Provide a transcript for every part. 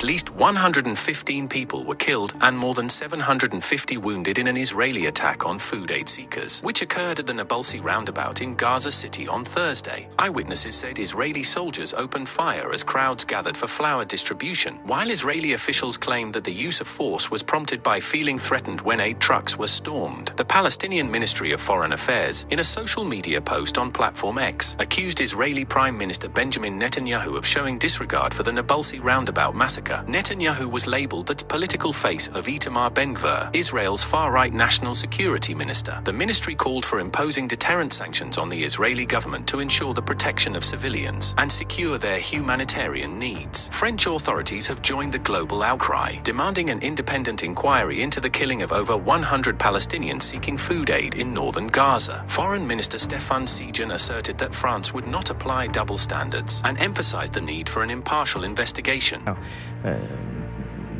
At least 115 people were killed and more than 750 wounded in an Israeli attack on food aid seekers, which occurred at the Nabulsi roundabout in Gaza City on Thursday. Eyewitnesses said Israeli soldiers opened fire as crowds gathered for flour distribution, while Israeli officials claimed that the use of force was prompted by feeling threatened when aid trucks were stormed. The Palestinian Ministry of Foreign Affairs, in a social media post on platform X, accused Israeli Prime Minister Benjamin Netanyahu of showing disregard for the Nabulsi roundabout massacre. Netanyahu was labeled the political face of Itamar Ben-Gvir, Israel's far-right national security minister. The ministry called for imposing deterrent sanctions on the Israeli government to ensure the protection of civilians and secure their humanitarian needs. French authorities have joined the global outcry, demanding an independent inquiry into the killing of over 100 Palestinians seeking food aid in northern Gaza. Foreign Minister Stéphane Sejan asserted that France would not apply double standards and emphasized the need for an impartial investigation.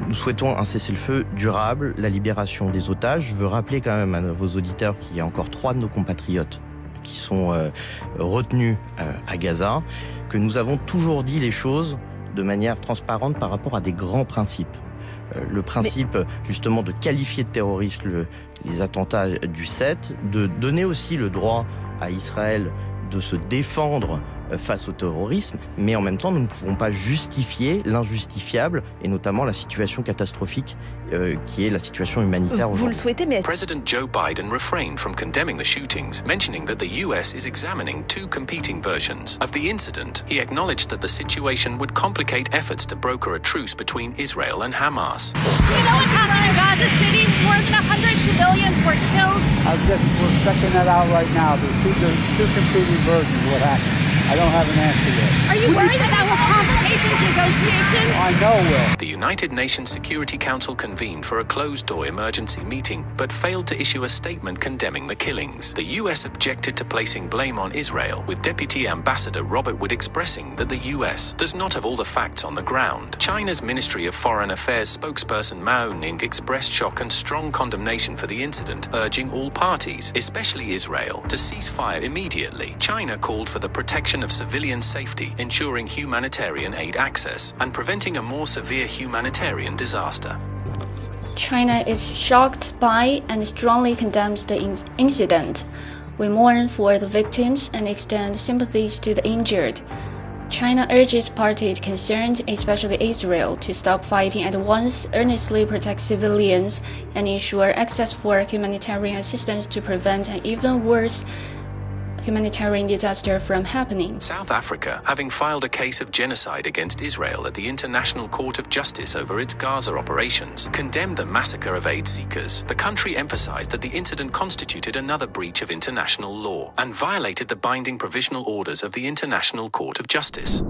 Nous souhaitons un cessez-le-feu durable, la libération des otages. Je veux rappeler quand même à vos auditeurs qu'il y a encore 3 de nos compatriotes qui sont retenus à Gaza, que nous avons toujours dit les choses de manière transparente par rapport à des grands principes. Le principe justement de qualifier de terroristes les attentats du 7, de donner aussi le droit à Israël de se défendre face au terrorisme, mais en même temps, nous ne pouvons pas justifier l'injustifiable, et notamment la situation catastrophique qui est la situation humanitaire aujourd'hui. Vous le souhaitez, mais President Joe Biden refrained from condemning the shootings, mentioning that the US is examining 2 competing versions of the incident. He acknowledged that the situation would complicate efforts to broker a truce between Israel and Hamas. Do you know what happened in Gaza City? More than 100 civilians were killed. We're checking that out right now. There's two competing versions of what happened. I don't have an answer yet. Are you worried that will complicate these negotiations? I know will. The United Nations Security Council convened for a closed-door emergency meeting, but failed to issue a statement condemning the killings. The US objected to placing blame on Israel, with Deputy Ambassador Robert Wood expressing that the US does not have all the facts on the ground. China's Ministry of Foreign Affairs spokesperson Mao Ning expressed shock and strong condemnation for the incident, urging all parties, especially Israel, to cease fire immediately. China called for the protection of civilian safety, ensuring humanitarian aid access, and preventing a more severe humanitarian disaster. China is shocked by and strongly condemns the incident. We mourn for the victims and extend sympathies to the injured. China urges parties concerned, especially Israel, to stop fighting at once, earnestly protect civilians, and ensure access for humanitarian assistance to prevent an even worse humanitarian disaster from happening. South Africa, having filed a case of genocide against Israel at the International Court of Justice over its Gaza operations, condemned the massacre of aid seekers. The country emphasized that the incident constituted another breach of international law and violated the binding provisional orders of the International Court of Justice.